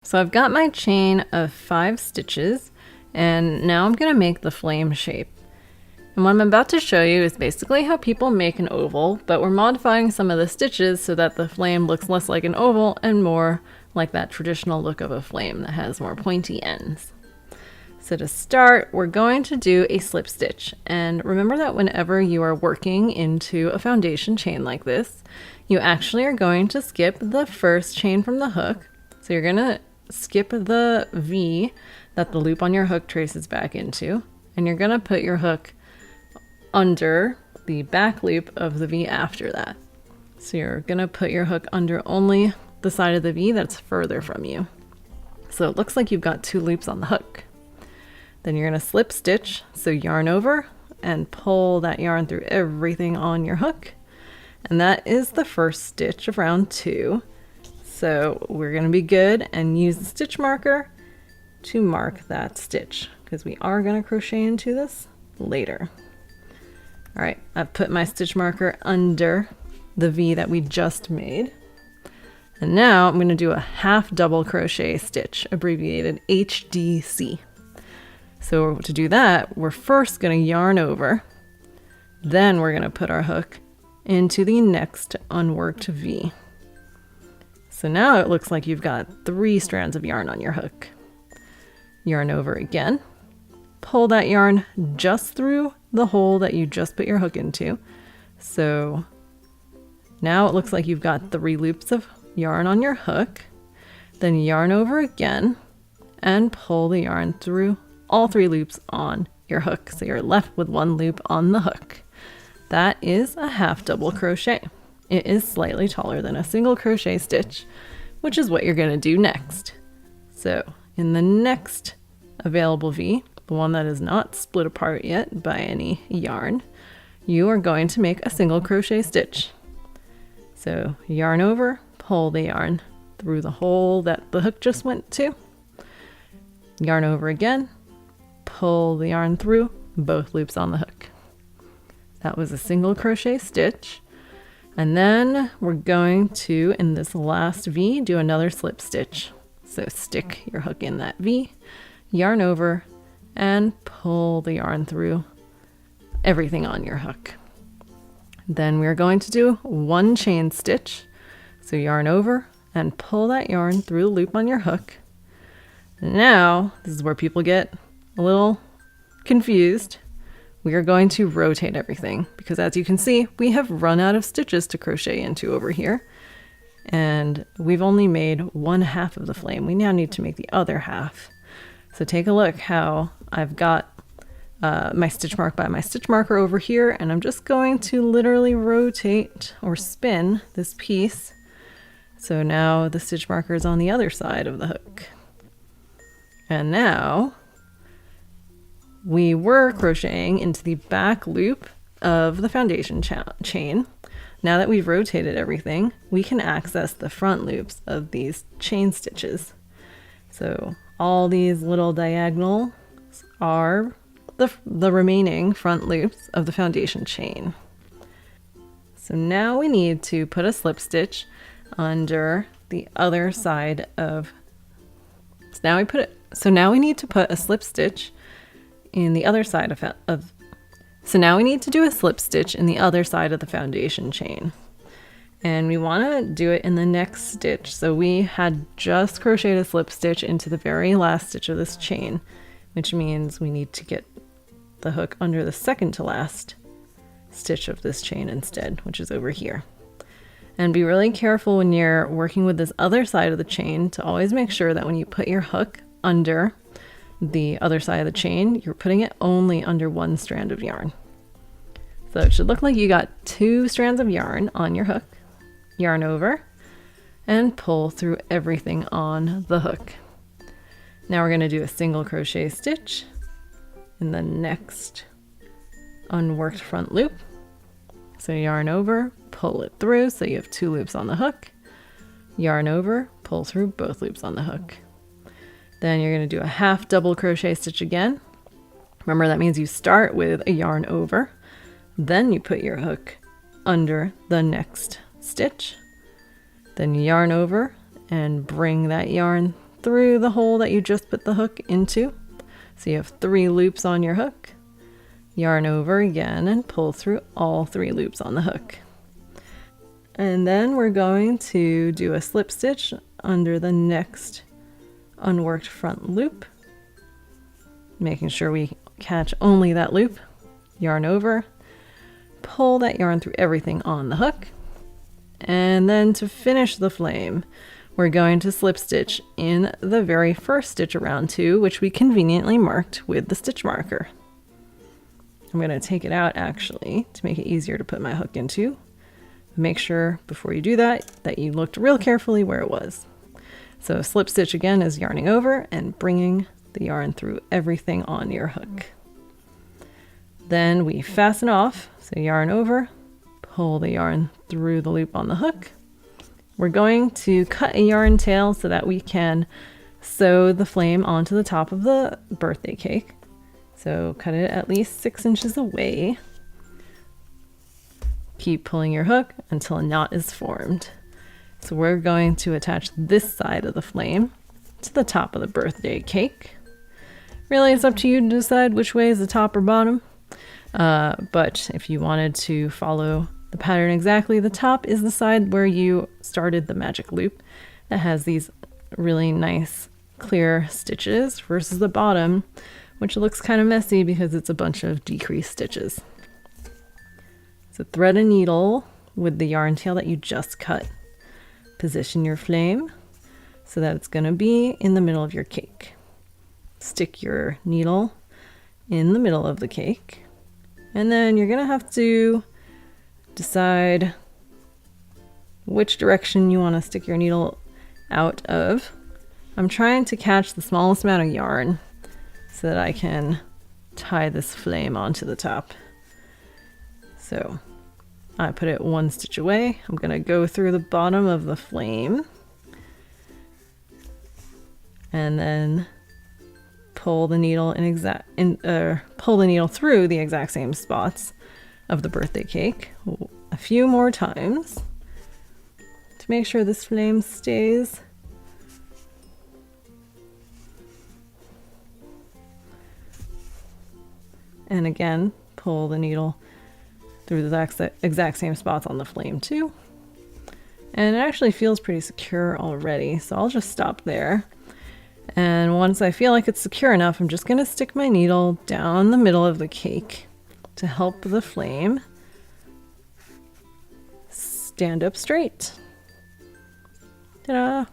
So I've got my chain of 5 stitches, and now I'm going to make the flame shape. And what I'm about to show you is basically how people make an oval, but we're modifying some of the stitches so that the flame looks less like an oval and more like that traditional look of a flame that has more pointy ends. So to start, we're going to do a slip stitch. And remember that whenever you are working into a foundation chain like this, you actually are going to skip the first chain from the hook. So you're going to skip the V that the loop on your hook traces back into, and you're going to put your hook under the back loop of the V after that. So you're going to put your hook under only the side of the V that's further from you. So it looks like you've got 2 loops on the hook. Then you're going to slip stitch, so yarn over and pull that yarn through everything on your hook. And that is the first stitch of round 2. So we're going to be good and use the stitch marker to mark that stitch, because we are going to crochet into this later. All right, I've put my stitch marker under the V that we just made. And now I'm going to do a half double crochet stitch, abbreviated HDC. So to do that, we're first going to yarn over, then we're going to put our hook into the next unworked V. So now it looks like you've got 3 strands of yarn on your hook. Yarn over again, pull that yarn just through the hole that you just put your hook into. So now it looks like you've got 3 loops of yarn on your hook. Then yarn over again and pull the yarn through all 3 loops on your hook. So you're left with 1 loop on the hook. That is a half double crochet. It is slightly taller than a single crochet stitch, which is what you're going to do next. So in the next available V, the one that is not split apart yet by any yarn, you are going to make a single crochet stitch. So yarn over, pull the yarn through the hole that the hook just went to, yarn over again, pull the yarn through both loops on the hook. That was a single crochet stitch. And then we're going to, in this last V, do another slip stitch. So stick your hook in that V, yarn over, and pull the yarn through everything on your hook. Then we're going to do 1 chain stitch. So yarn over and pull that yarn through the loop on your hook. Now, this is where people get a little confused. We are going to rotate everything because, as you can see, we have run out of stitches to crochet into over here, and we've only made 1/2 of the flame. We now need to make the other half. So take a look how I've got my stitch mark by my stitch marker over here, and I'm just going to literally rotate or spin this piece. So now the stitch marker is on the other side of the hook. And now we were crocheting into the back loop of the foundation chain. Now that we've rotated everything, we can access the front loops of these chain stitches. So all these little diagonals are the remaining front loops of the foundation chain. So now we need to put a slip stitch under the other side of, so now we need to put a slip stitch in the other side so now we need to do a slip stitch in the other side of the foundation chain, and we want to do it in the next stitch. So we had just crocheted a slip stitch into the very last stitch of this chain, which means we need to get the hook under the second to last stitch of this chain instead, which is over here. And be really careful when you're working with this other side of the chain to always make sure that when you put your hook under the other side of the chain, you're putting it only under 1 strand of yarn. So it should look like you got 2 strands of yarn on your hook. Yarn over and pull through everything on the hook. Now we're going to do a single crochet stitch in the next unworked front loop. So yarn over, pull it through, so you have 2 loops on the hook. Yarn over, pull through both loops on the hook. Then you're going to do a half double crochet stitch again. Remember, that means you start with a yarn over, then you put your hook under the next stitch, then yarn over and bring that yarn through the hole that you just put the hook into. So you have 3 loops on your hook. Yarn over again and pull through all 3 loops on the hook. And then we're going to do a slip stitch under the next unworked front loop, making sure we catch only that loop. Yarn over, pull that yarn through everything on the hook, and then to finish the flame, we're going to slip stitch in the very first stitch around 2, which we conveniently marked with the stitch marker. I'm going to take it out actually to make it easier to put my hook into. Make sure before you do that you looked real carefully where it was. So slip stitch again is yarning over and bringing the yarn through everything on your hook. Then we fasten off, so yarn over, pull the yarn through the loop on the hook. We're going to cut a yarn tail so that we can sew the flame onto the top of the birthday cake. So cut it at least 6 inches away. Keep pulling your hook until a knot is formed. So we're going to attach this side of the flame to the top of the birthday cake. Really, it's up to you to decide which way is the top or bottom. But if you wanted to follow the pattern exactly, the top is the side where you started the magic loop that has these really nice clear stitches versus the bottom, which looks kind of messy because it's a bunch of decreased stitches. So thread a needle with the yarn tail that you just cut. Position your flame so that it's going to be in the middle of your cake. Stick your needle in the middle of the cake. And then you're going to have to decide which direction you want to stick your needle out of. I'm trying to catch the smallest amount of yarn so that I can tie this flame onto the top. So I put it 1 stitch away. I'm going to go through the bottom of the flame and then pull the needle pull the needle through the exact same spots of the birthday cake a few more times to make sure this flame stays. And again, pull the needle through the exact same spots on the flame too. And it actually feels pretty secure already, so I'll just stop there. And once I feel like it's secure enough, I'm just going to stick my needle down the middle of the cake to help the flame stand up straight. Ta-da!